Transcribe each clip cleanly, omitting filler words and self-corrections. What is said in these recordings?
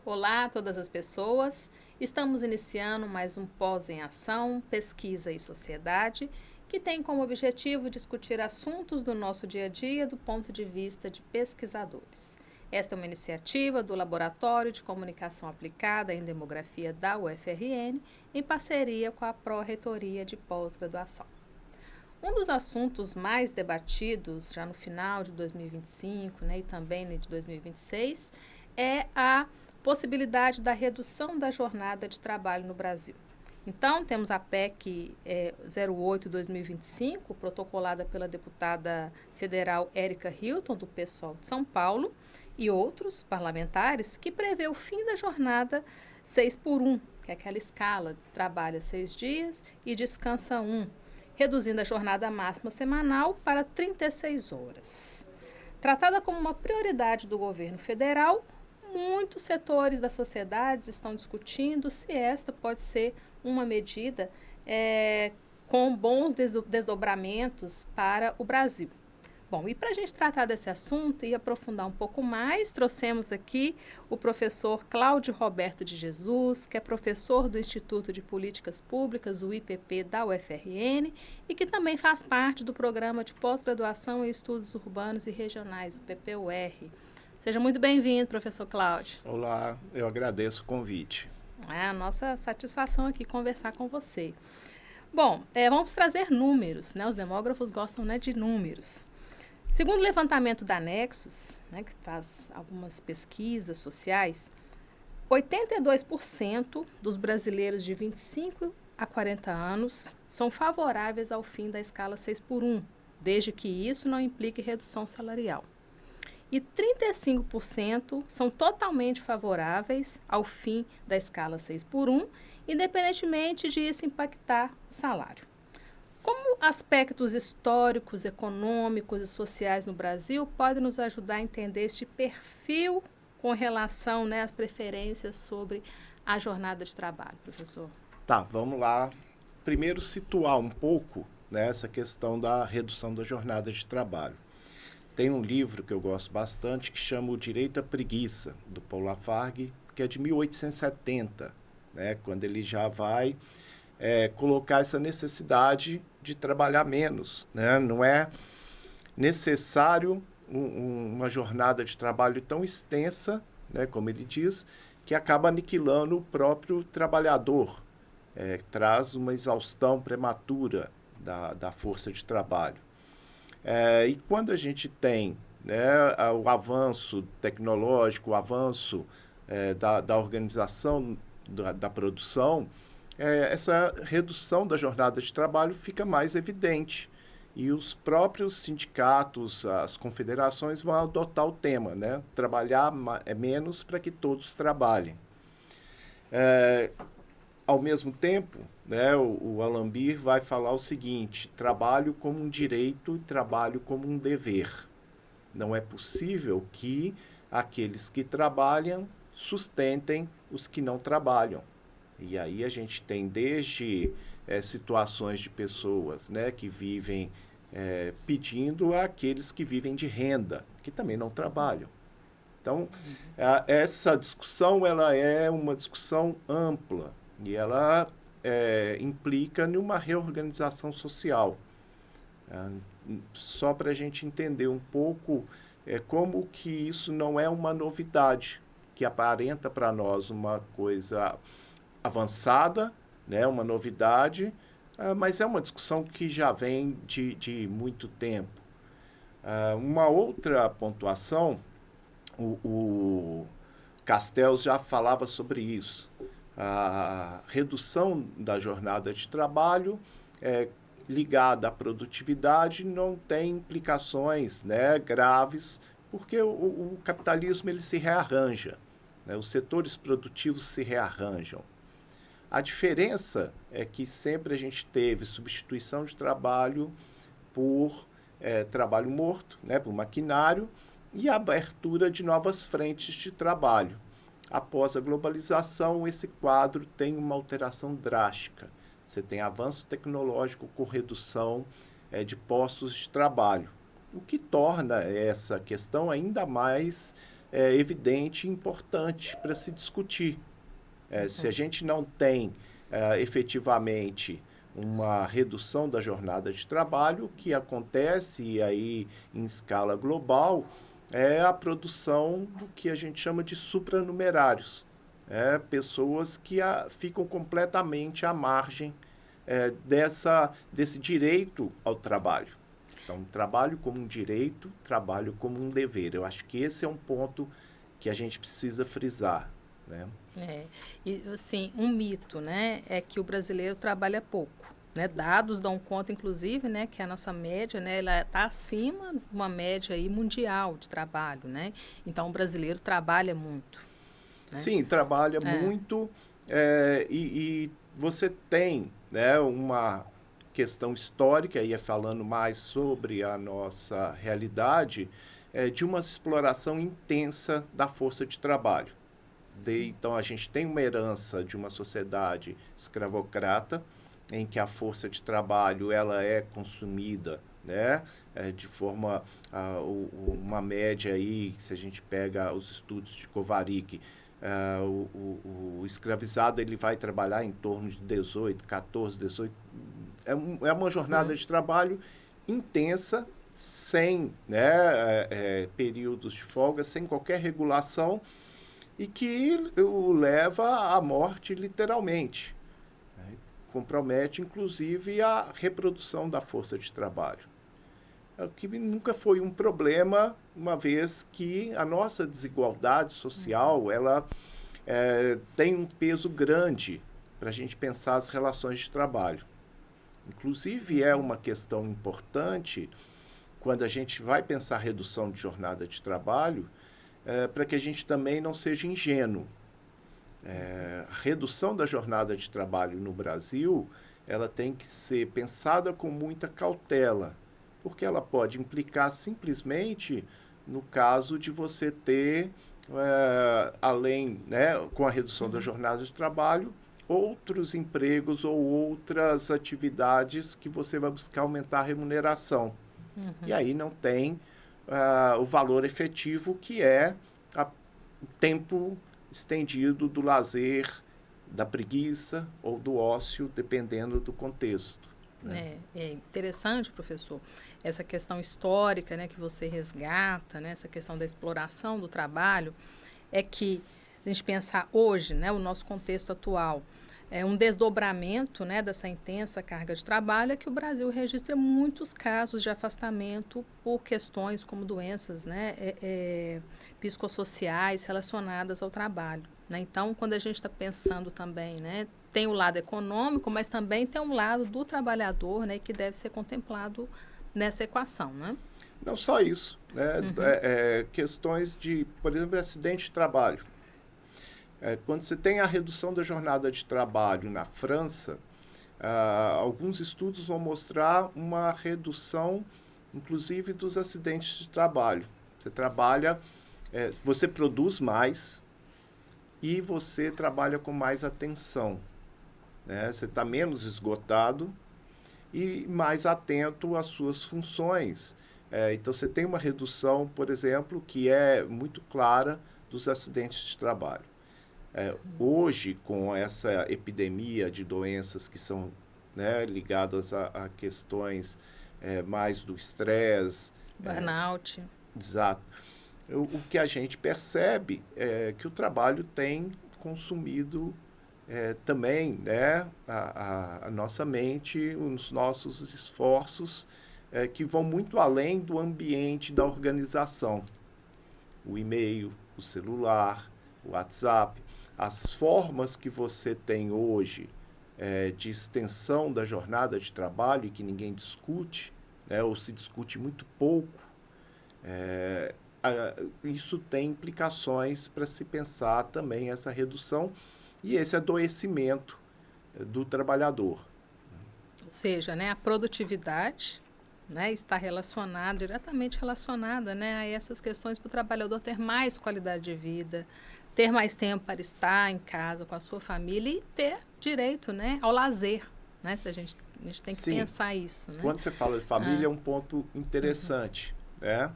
Olá a todas as pessoas. Estamos iniciando mais um Pós em Ação, Pesquisa e Sociedade, que tem como objetivo discutir assuntos do nosso dia a dia do ponto de vista de pesquisadores. Esta é uma iniciativa do Laboratório de Comunicação Aplicada em Demografia da UFRN, em parceria com a Pró-Reitoria de Pós-Graduação. Um dos assuntos mais debatidos já no final de 2025, e também de 2026 é a possibilidade da redução da jornada de trabalho no Brasil. Então, temos a PEC 08/2025, protocolada pela deputada federal Érica Hilton, do PSOL de São Paulo, e outros parlamentares, que prevê o fim da jornada 6x1, que é aquela escala de trabalha 6 dias e descansa 1, reduzindo a jornada máxima semanal para 36 horas. Tratada como uma prioridade do governo federal, muitos setores da sociedade estão discutindo se esta pode ser uma medida com bons desdobramentos para o Brasil. Bom, e para a gente tratar desse assunto e aprofundar um pouco mais, trouxemos aqui o professor Cláudio Roberto de Jesus, que é professor do Instituto de Políticas Públicas, o IPP da UFRN, e que também faz parte do Programa de Pós-Graduação em Estudos Urbanos e Regionais, o PPUR. Seja muito bem-vindo, professor Cláudio. Olá, eu agradeço o convite. É a nossa satisfação aqui conversar com você. Bom, vamos trazer números, Os demógrafos gostam, de números. Segundo o levantamento da Nexus, que faz algumas pesquisas sociais, 82% dos brasileiros de 25 a 40 anos são favoráveis ao fim da escala 6x1, desde que isso não implique redução salarial. E 35% são totalmente favoráveis ao fim da escala 6x1, independentemente de isso impactar o salário. Como aspectos históricos, econômicos e sociais no Brasil podem nos ajudar a entender este perfil com relação às preferências sobre a jornada de trabalho, professor? Tá, vamos lá. Primeiro, situar um pouco essa questão da redução da jornada de trabalho. Tem um livro que eu gosto bastante que chama O Direito à Preguiça, do Paul Lafargue, que é de 1870, quando ele já vai colocar essa necessidade de trabalhar menos. Não é necessário uma jornada de trabalho tão extensa, como ele diz, que acaba aniquilando o próprio trabalhador, traz uma exaustão prematura da força de trabalho. E quando a gente tem o avanço tecnológico, o avanço da organização da produção, essa redução da jornada de trabalho fica mais evidente. E os próprios sindicatos, as confederações vão adotar o tema, trabalhar menos para que todos trabalhem. Ao mesmo tempo, o Alambir vai falar o seguinte: trabalho como um direito e trabalho como um dever. Não é possível que aqueles que trabalham sustentem os que não trabalham. E aí a gente tem desde situações de pessoas que vivem pedindo àqueles que vivem de renda, que também não trabalham. Então, essa discussão ela é uma discussão ampla e ela implica numa reorganização social. Só para a gente entender um pouco como que isso não é uma novidade, que aparenta para nós uma coisa avançada, uma novidade, mas é uma discussão que já vem de muito tempo. Uma outra pontuação, o Castells já falava sobre isso. A redução da jornada de trabalho ligada à produtividade não tem implicações graves, porque o capitalismo ele se rearranja, os setores produtivos se rearranjam. A diferença é que sempre a gente teve substituição de trabalho por trabalho morto, por maquinário, e a abertura de novas frentes de trabalho. Após a globalização, esse quadro tem uma alteração drástica. Você tem avanço tecnológico com redução de postos de trabalho, o que torna essa questão ainda mais evidente e importante para se discutir. Se a gente não tem efetivamente uma redução da jornada de trabalho, o que acontece aí em escala global é a produção do que a gente chama de supranumerários. Pessoas que ficam completamente à margem desse direito ao trabalho. Então, trabalho como um direito, trabalho como um dever. Eu acho que esse é um ponto que a gente precisa frisar, né? E assim, um mito, né, é que o brasileiro trabalha pouco, né? Dados dão conta, inclusive, né, que a nossa média, né, ela está acima de uma média aí mundial de trabalho, né? Então, o brasileiro trabalha muito, né? Sim, trabalha muito e você tem, né, uma questão histórica, e falando mais sobre a nossa realidade, de uma exploração intensa da força de trabalho. Então, a gente tem uma herança de uma sociedade escravocrata, em que a força de trabalho ela é consumida, né, de forma, uma média aí, se a gente pega os estudos de Kovarik, o escravizado ele vai trabalhar em torno de 18, 14, 18. É uma jornada de trabalho intensa, sem, né, períodos de folga, sem qualquer regulação, e que o leva à morte literalmente. Compromete, inclusive, a reprodução da força de trabalho. O que nunca foi um problema, uma vez que a nossa desigualdade social ela tem um peso grande para a gente pensar as relações de trabalho. Inclusive, é uma questão importante quando a gente vai pensar redução de jornada de trabalho, para que a gente também não seja ingênuo. A redução da jornada de trabalho no Brasil, ela tem que ser pensada com muita cautela, porque ela pode implicar simplesmente no caso de você ter, além, né, com a redução da jornada de trabalho, outros empregos ou outras atividades que você vai buscar aumentar a remuneração. E aí não tem o valor efetivo, que é o tempo estendido do lazer, da preguiça ou do ócio, dependendo do contexto. Né? É interessante, professor, essa questão histórica, né, que você resgata, né, essa questão da exploração do trabalho, é que, a gente pensar hoje, né, o nosso contexto atual, um desdobramento, né, dessa intensa carga de trabalho, é que o Brasil registra muitos casos de afastamento por questões como doenças, né, psicossociais relacionadas ao trabalho. Né? Então, quando a gente está pensando também, né, tem o lado econômico, mas também tem um lado do trabalhador, né, que deve ser contemplado nessa equação, né? Não só isso, né? Questões de, por exemplo, acidente de trabalho. Quando você tem a redução da jornada de trabalho na França, alguns estudos vão mostrar uma redução, inclusive, dos acidentes de trabalho. Você trabalha, você produz mais e você trabalha com mais atenção. Né? Você está menos esgotado e mais atento às suas funções. Então, você tem uma redução, por exemplo, que é muito clara dos acidentes de trabalho. Hoje, com essa epidemia de doenças que são, né, ligadas a questões mais do estresse... Burnout. Exato. O que a gente percebe é que o trabalho tem consumido também, né, a nossa mente, os nossos esforços, que vão muito além do ambiente da organização. O e-mail, o celular, o WhatsApp, as formas que você tem hoje de extensão da jornada de trabalho e que ninguém discute, né, ou se discute muito pouco, isso tem implicações para se pensar também essa redução e esse adoecimento do trabalhador. Ou seja, né, a produtividade, né, está diretamente relacionada, né, a essas questões para o trabalhador ter mais qualidade de vida, ter mais tempo para estar em casa com a sua família e ter direito, né, ao lazer. Né, se a gente tem que Sim. pensar isso. Né? Quando você fala de família, é um ponto interessante. Né?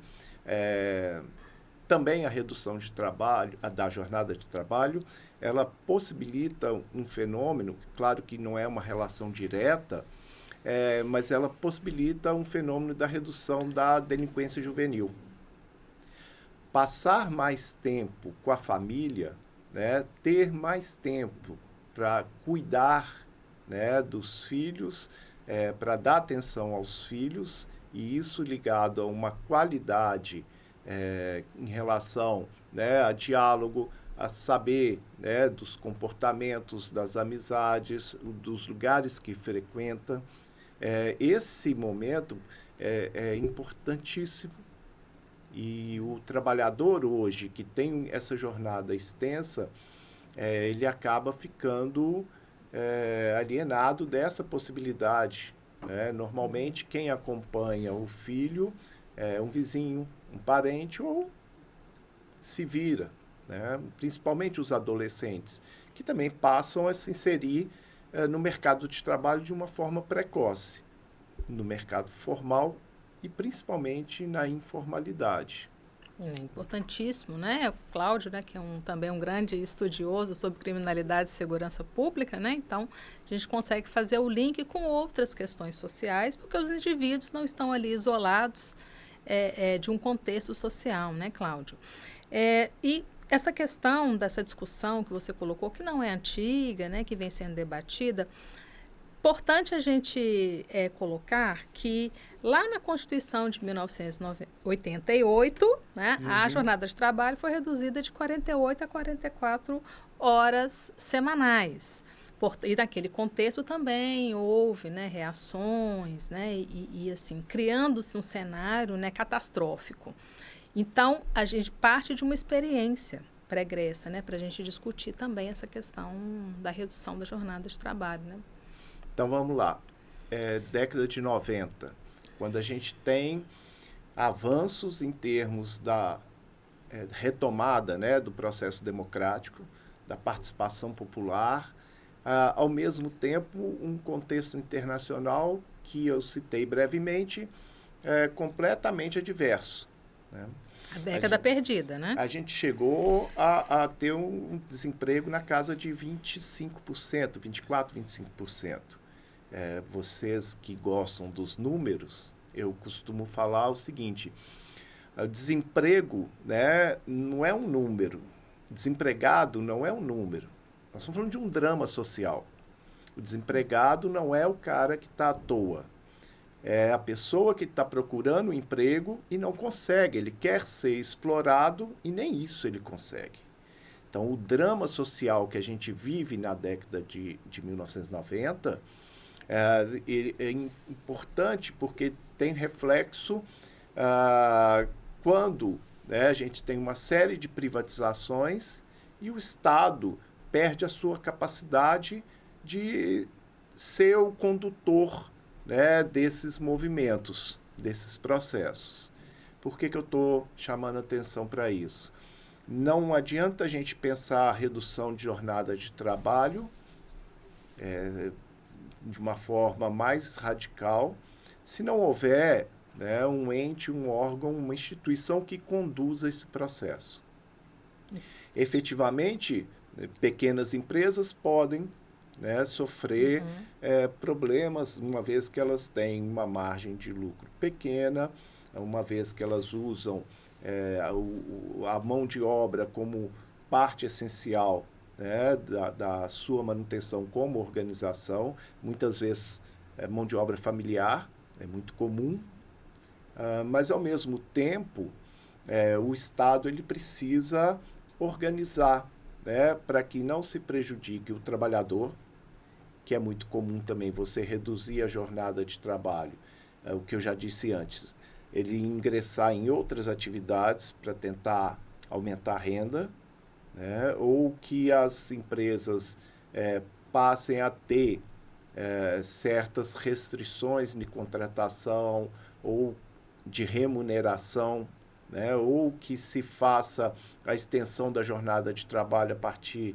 Também a redução de trabalho, da jornada de trabalho, ela possibilita um fenômeno, claro que não é uma relação direta, mas ela possibilita um fenômeno da redução da delinquência juvenil. Passar mais tempo com a família, né, ter mais tempo para cuidar, né, dos filhos, para dar atenção aos filhos, e isso ligado a uma qualidade em relação, né, a diálogo, a saber, né, dos comportamentos, das amizades, dos lugares que frequenta. Esse momento é importantíssimo, e o trabalhador hoje que tem essa jornada extensa, ele acaba ficando alienado dessa possibilidade, né? Normalmente quem acompanha o filho é um vizinho, um parente, ou se vira, né? Principalmente os adolescentes, que também passam a se inserir no mercado de trabalho de uma forma precoce, no mercado formal e principalmente na informalidade. É importantíssimo, né? O Cláudio, né, que é também um grande estudioso sobre criminalidade e segurança pública, né? Então, a gente consegue fazer o link com outras questões sociais, porque os indivíduos não estão ali isolados de um contexto social, né, Cláudio? E essa questão dessa discussão que você colocou, que não é antiga, né, que vem sendo debatida, importante a gente colocar que lá na Constituição de 1988, né, a jornada de trabalho foi reduzida de 48 a 44 horas semanais. E naquele contexto também houve, né, reações, né, e assim, criando-se um cenário, né, catastrófico. Então, a gente parte de uma experiência pregressa, né, para a gente discutir também essa questão da redução da jornada de trabalho, né? Então vamos lá, década de 90, quando a gente tem avanços em termos da retomada, né, do processo democrático, da participação popular, ao mesmo tempo um contexto internacional que eu citei brevemente, completamente adverso, né? A década perdida, né? A gente chegou a ter um desemprego na casa de 25%, 24%, 25%. Vocês que gostam dos números, eu costumo falar o seguinte: o desemprego, né, não é um número, desempregado não é um número. Nós estamos falando de um drama social. O desempregado não é o cara que está à toa. É a pessoa que está procurando um emprego e não consegue. Ele quer ser explorado e nem isso ele consegue. Então, o drama social que a gente vive na década de 1990 é importante porque tem reflexo quando, né, a gente tem uma série de privatizações e o Estado perde a sua capacidade de ser o condutor, né, desses movimentos, desses processos. Por que eu estou chamando atenção para isso? Não adianta a gente pensar a redução de jornada de trabalho de uma forma mais radical se não houver, né, um ente, um órgão, uma instituição que conduza esse processo. Efetivamente, pequenas empresas podem, né, sofrer problemas, uma vez que elas têm uma margem de lucro pequena, uma vez que elas usam a mão de obra como parte essencial, né, da sua manutenção como organização. Muitas vezes mão de obra familiar, é muito comum, mas ao mesmo tempo o Estado ele precisa organizar, né, para que não se prejudique o trabalhador, que é muito comum também você reduzir a jornada de trabalho, o que eu já disse antes, ele ingressar em outras atividades para tentar aumentar a renda, né, ou que as empresas passem a ter certas restrições de contratação ou de remuneração, né, ou que se faça a extensão da jornada de trabalho a partir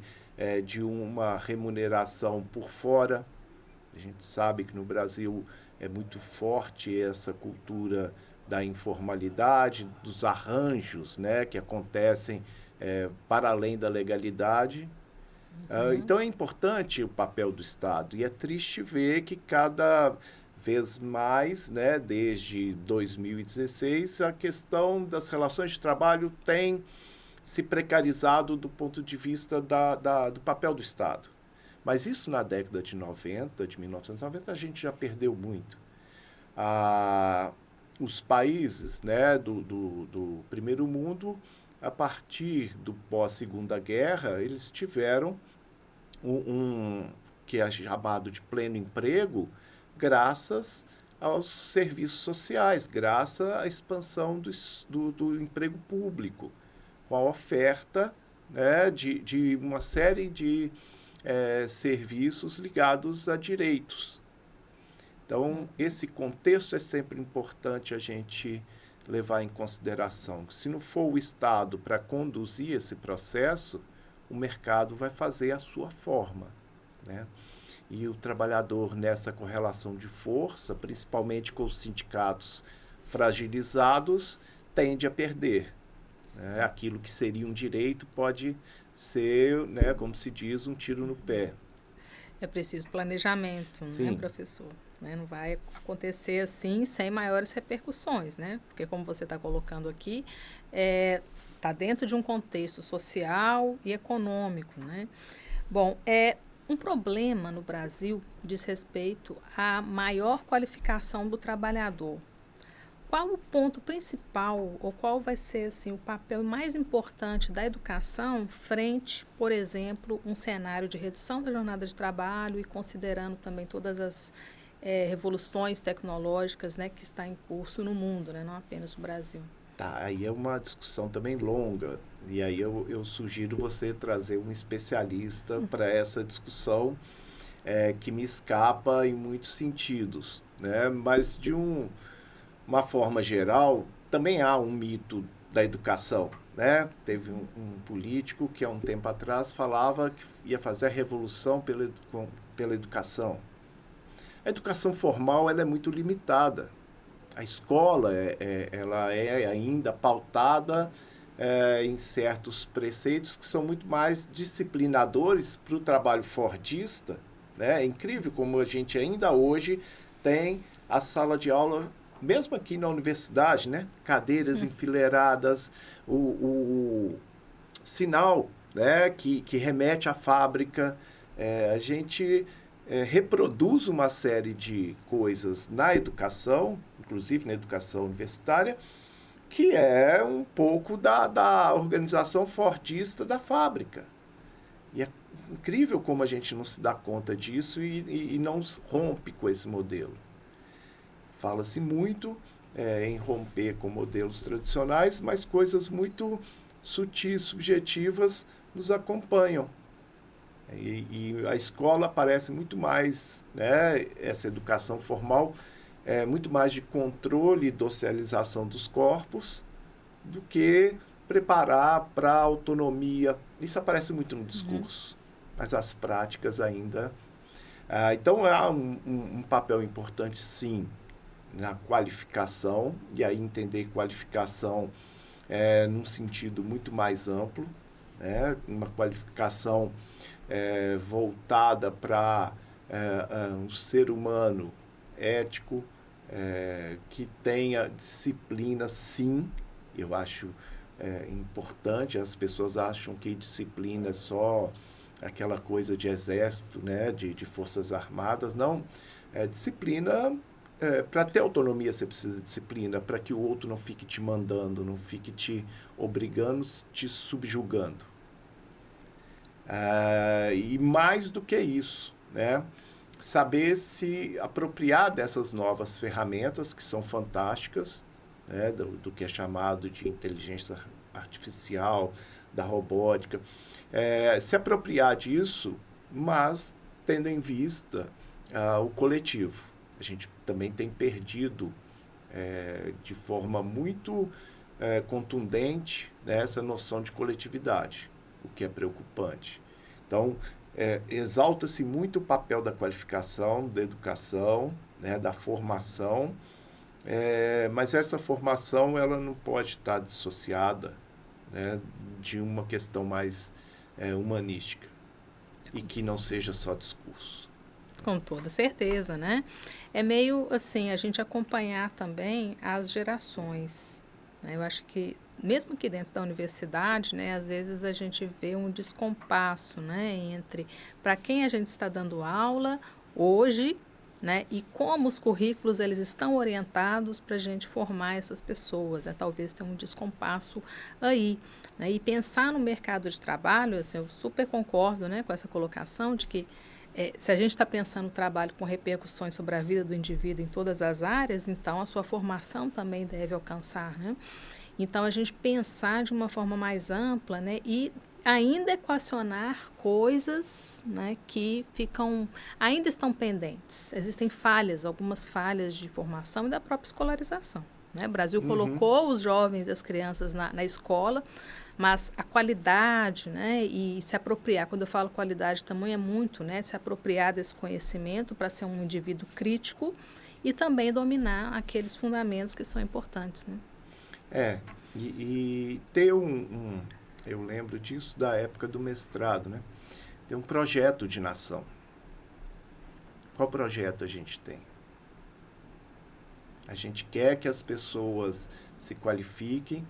de uma remuneração por fora. A gente sabe que no Brasil é muito forte essa cultura da informalidade, dos arranjos, né, que acontecem para além da legalidade. Então é importante o papel do Estado, e é triste ver que cada vez mais, né, desde 2016, a questão das relações de trabalho tem se precarizado do ponto de vista do papel do Estado. Mas isso na década de 90, de 1990, a gente já perdeu muito. Os países, né, do primeiro mundo, a partir do pós-segunda guerra, eles tiveram que é chamado de pleno emprego, graças aos serviços sociais, graças à expansão do emprego público, com a oferta, né, de uma série de serviços ligados a direitos. Então, esse contexto é sempre importante a gente levar em consideração. Se não for o Estado para conduzir esse processo, o mercado vai fazer a sua forma, né? E o trabalhador, nessa correlação de força, principalmente com os sindicatos fragilizados, tende a perder. Né? Aquilo que seria um direito pode ser, né, como se diz, um tiro no pé. É preciso planejamento, né, professor? Né? Não vai acontecer assim sem maiores repercussões, né? Porque, como você está colocando aqui, está dentro de um contexto social e econômico, né? Bom, um problema no Brasil diz respeito à maior qualificação do trabalhador. Qual o ponto principal, ou qual vai ser assim, o papel mais importante da educação frente, por exemplo, um cenário de redução da jornada de trabalho e considerando também todas as revoluções tecnológicas, né, que está em curso no mundo, né, não apenas no Brasil? Tá, aí é uma discussão também longa, e aí eu sugiro você trazer um especialista para essa discussão que me escapa em muitos sentidos, né? Mas de uma forma geral, também há um mito da educação, né? Teve um político que há um tempo atrás falava que ia fazer a revolução pela educação. A educação formal ela é muito limitada. A escola ela é ainda pautada em certos preceitos que são muito mais disciplinadores para o trabalho fordista, né? É incrível como a gente ainda hoje tem a sala de aula, mesmo aqui na universidade, né? Cadeiras enfileiradas, o sinal, né? que remete à fábrica. A gente reproduz uma série de coisas na educação, inclusive na educação universitária, que é um pouco da organização fordista da fábrica. E é incrível como a gente não se dá conta disso e não rompe com esse modelo. Fala-se muito em romper com modelos tradicionais, mas coisas muito sutis, subjetivas, nos acompanham. E a escola parece muito mais, né, essa educação formal, muito mais de controle e docilização dos corpos do que preparar para a autonomia. Isso aparece muito no discurso, mas as práticas ainda... então, há um papel importante, sim, na qualificação, e aí entender qualificação num sentido muito mais amplo, né? Uma qualificação voltada para um ser humano ético, que tenha disciplina, sim. Eu acho importante. As pessoas acham que disciplina é só aquela coisa de exército, né? de forças armadas. Não, disciplina... para ter autonomia você precisa de disciplina, para que o outro não fique te mandando, não fique te obrigando, te subjugando. E mais do que isso, né? Saber se apropriar dessas novas ferramentas que são fantásticas, né? do que é chamado de inteligência artificial, da robótica, se apropriar disso, mas tendo em vista o coletivo. A gente também tem perdido de forma muito contundente, né, essa noção de coletividade, o que é preocupante. Então, exalta-se muito o papel da qualificação, da educação, né, da formação, Mas essa formação ela não pode estar dissociada, né, de uma questão mais humanística e que não seja só discurso. Com toda certeza, né? É meio assim, a gente acompanhar também as gerações, né? Eu acho que, mesmo que dentro da universidade, né, às vezes a gente vê um descompasso, né, entre para quem a gente está dando aula hoje, né, e como os currículos eles estão orientados para a gente formar essas pessoas, né? Talvez tenha um descompasso aí, né? E pensar no mercado de trabalho, assim, eu super concordo, né, com essa colocação de que se a gente está pensando no trabalho com repercussões sobre a vida do indivíduo em todas as áreas, então a sua formação também deve alcançar, né? Então, a gente pensar de uma forma mais ampla, né, e ainda equacionar coisas, né, que ainda estão pendentes. Existem falhas, algumas falhas de formação e da própria escolarização, né? O Brasil colocou os jovens e as crianças na escola, mas a qualidade, né, e se apropriar, quando eu falo qualidade também é muito, né, se apropriar desse conhecimento para ser um indivíduo crítico e também dominar aqueles fundamentos que são importantes, né? E ter eu lembro disso da época do mestrado, né? Ter um projeto de nação. Qual projeto a gente tem? A gente quer que as pessoas se qualifiquem,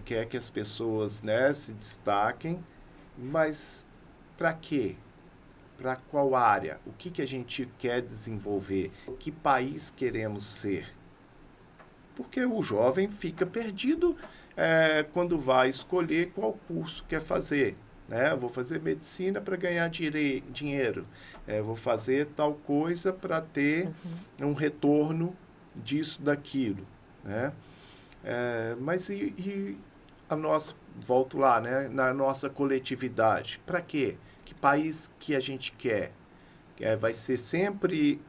quer que as pessoas, né, se destaquem, mas para quê? Para qual área? O que a gente quer desenvolver? Que país queremos ser? Porque o jovem fica perdido quando vai escolher qual curso quer fazer. Né? Vou fazer medicina para ganhar dinheiro. Vou fazer tal coisa para ter um retorno disso, daquilo. Né? Mas e a nossa, volto lá, né? Na nossa coletividade, para quê? Que país que a gente quer? Vai ser sempre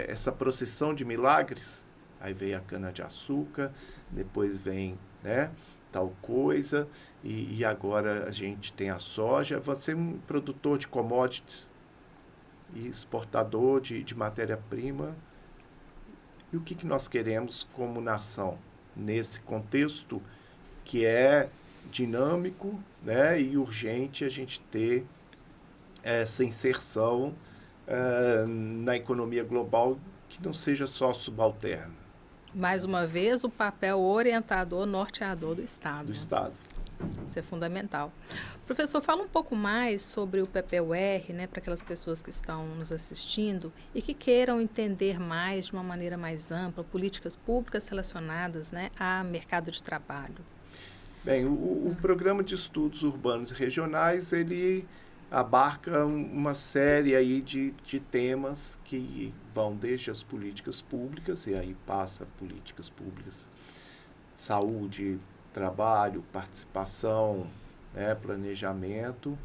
essa procissão de milagres? Aí vem a cana-de-açúcar, depois vem, né, tal coisa, e agora a gente tem a soja. Você é um produtor de commodities e exportador de matéria-prima. E o que nós queremos como nação nesse contexto que é dinâmico, né, e urgente a gente ter essa inserção na economia global que não seja só subalterna. Mais uma vez, o papel orientador, norteador do Estado. Do né? Estado. Isso é fundamental. Professor, fala um pouco mais sobre o PPUR, né, para aquelas pessoas que estão nos assistindo e que queiram entender mais, de uma maneira mais ampla, políticas públicas relacionadas, né, a mercado de trabalho. Bem, o Programa de Estudos Urbanos e Regionais, ele abarca uma série aí de temas que vão desde as políticas públicas, e aí passa políticas públicas, saúde, trabalho, participação, né, planejamento.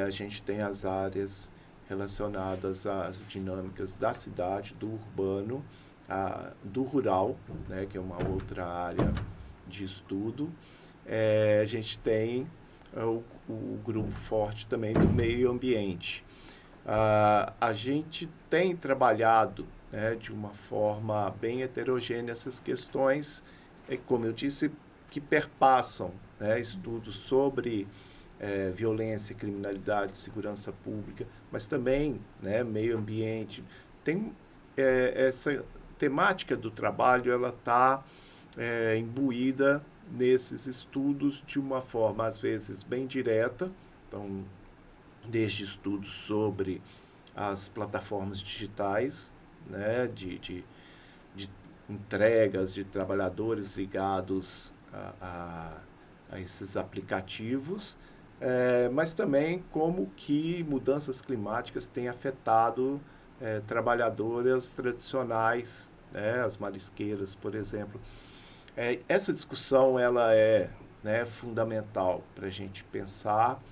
A gente tem as áreas relacionadas às dinâmicas da cidade, do urbano, do rural, né, que é uma outra área de estudo. A gente tem o grupo forte também do meio ambiente. A gente tem trabalhado, né, de uma forma bem heterogênea essas questões, como eu disse, que perpassam, né, estudos sobre violência, criminalidade, segurança pública, mas também, né, meio ambiente. Tem essa temática do trabalho, ela está imbuída nesses estudos de uma forma, às vezes, bem direta. Então, desde estudos sobre as plataformas digitais, né, de entregas de trabalhadores ligados a esses aplicativos, mas também como que mudanças climáticas têm afetado trabalhadoras tradicionais, né, as marisqueiras, por exemplo. Essa discussão ela é, né, fundamental para a gente pensar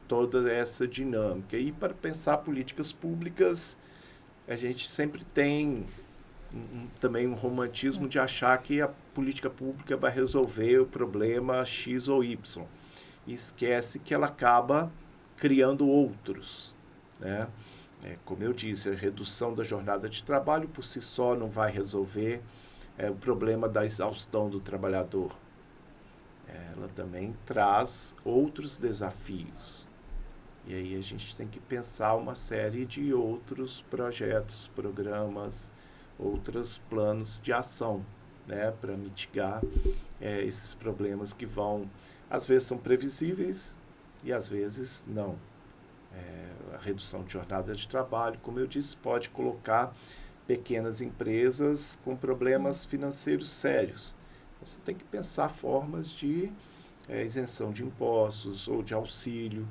toda essa dinâmica. E para pensar políticas públicas, a gente sempre tem também um romantismo de achar que a política pública vai resolver o problema X ou Y. E esquece que ela acaba criando outros, né? Como eu disse, a redução da jornada de trabalho por si só não vai resolver o problema da exaustão do trabalhador. Ela também traz outros desafios. E aí a gente tem que pensar uma série de outros projetos, programas, outros planos de ação, né, para mitigar esses problemas que vão, às vezes são previsíveis e às vezes não. A redução de jornada de trabalho, como eu disse, pode colocar pequenas empresas com problemas financeiros sérios. Você tem que pensar formas de isenção de impostos ou de auxílio,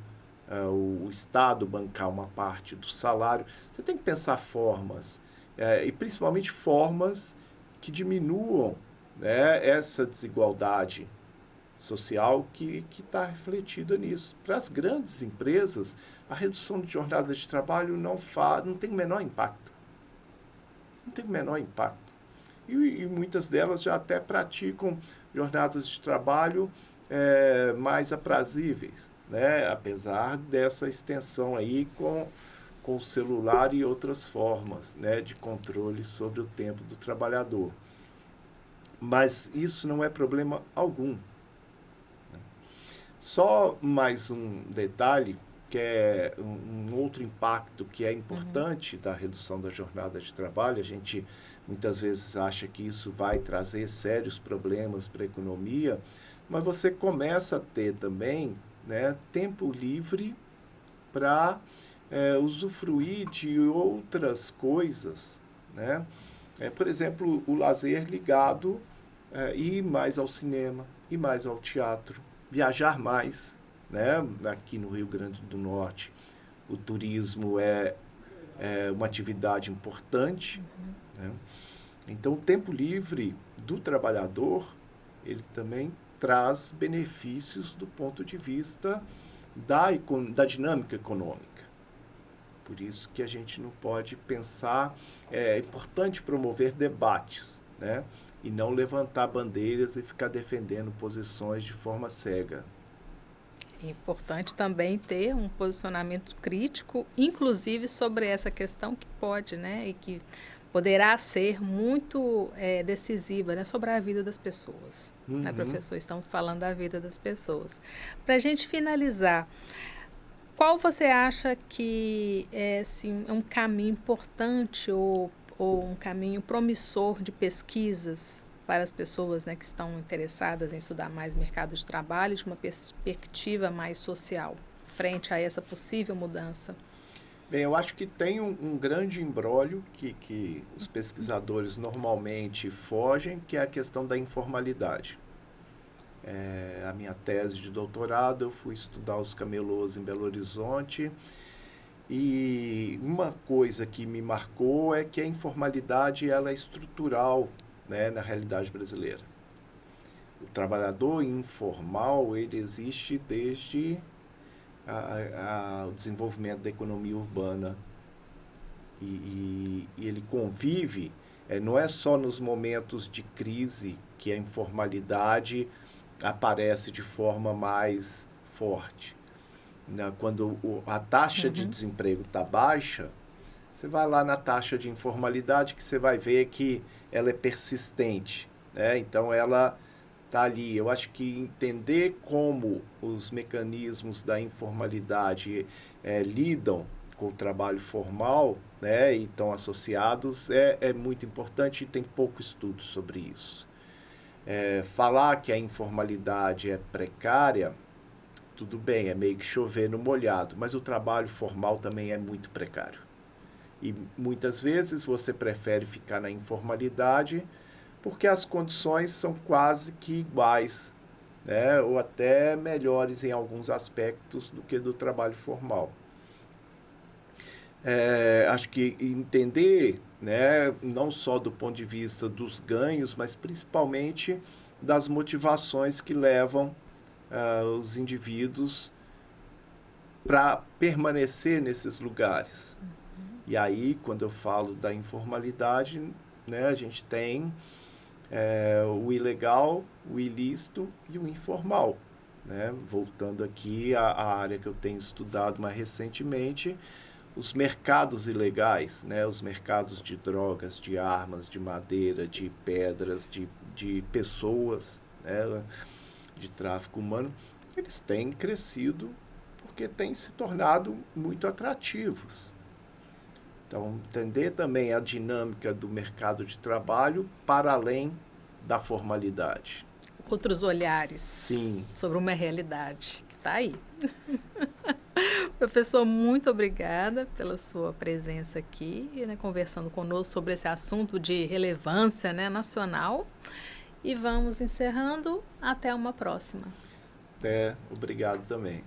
o Estado bancar uma parte do salário. Você tem que pensar formas, e principalmente formas que diminuam, né, essa desigualdade social que está refletida nisso. Para as grandes empresas, a redução de jornada de trabalho não tem o menor impacto. Não tem o menor impacto. E muitas delas já até praticam jornadas de trabalho mais aprazíveis, né? Apesar dessa extensão aí com o celular e outras formas, né, de controle sobre o tempo do trabalhador. Mas isso não é problema algum. Só mais um detalhe, que é um outro impacto que é importante da redução da jornada de trabalho. A gente muitas vezes acha que isso vai trazer sérios problemas para a economia, mas você começa a ter também, né, tempo livre para usufruir de outras coisas, né? Por exemplo, o lazer ligado, ir mais ao cinema, ir mais ao teatro, viajar mais, né? Aqui no Rio Grande do Norte, o turismo é uma atividade importante, né? Então, o tempo livre do trabalhador, ele também traz benefícios do ponto de vista da dinâmica econômica. Por isso que a gente não pode pensar, é importante promover debates, né? E não levantar bandeiras e ficar defendendo posições de forma cega. É importante também ter um posicionamento crítico, inclusive sobre essa questão que pode, né, e que poderá ser muito decisiva, né, sobre a vida das pessoas. Né, professor? Estamos falando da vida das pessoas. Para a gente finalizar, qual você acha que é assim, um caminho importante ou um caminho promissor de pesquisas para as pessoas, né, que estão interessadas em estudar mais mercado de trabalho de uma perspectiva mais social, frente a essa possível mudança? Bem, eu acho que tem um grande imbróglio que os pesquisadores normalmente fogem, que é a questão da informalidade. A minha tese de doutorado, eu fui estudar os camelôs em Belo Horizonte, e uma coisa que me marcou é que a informalidade ela é estrutural, né, na realidade brasileira. O trabalhador informal ele existe desde o desenvolvimento da economia urbana e ele convive, não é só nos momentos de crise que a informalidade aparece de forma mais forte. Quando a taxa de desemprego está baixa, você vai lá na taxa de informalidade que você vai ver que ela é persistente, né? Então ela está ali. Eu acho que entender como os mecanismos da informalidade lidam com o trabalho formal, né, e estão associados é muito importante e tem pouco estudo sobre isso. Falar que a informalidade é precária, tudo bem, é meio que chover no molhado, mas o trabalho formal também é muito precário. E muitas vezes você prefere ficar na informalidade porque as condições são quase que iguais, né, ou até melhores em alguns aspectos do que do trabalho formal. Acho que entender, né, não só do ponto de vista dos ganhos, mas principalmente das motivações que levam os indivíduos para permanecer nesses lugares. E aí, quando eu falo da informalidade, né, a gente tem o ilegal, o ilícito e o informal. Né? Voltando aqui à área que eu tenho estudado mais recentemente, os mercados ilegais, né, os mercados de drogas, de armas, de madeira, de pedras, de pessoas, né, de tráfico humano, eles têm crescido porque têm se tornado muito atrativos. Então, entender também a dinâmica do mercado de trabalho para além da formalidade. Outros olhares. Sim. Sobre uma realidade que está aí. Professor, muito obrigada pela sua presença aqui, né, conversando conosco sobre esse assunto de relevância, né, nacional. E vamos encerrando. Até uma próxima. Até, obrigado também.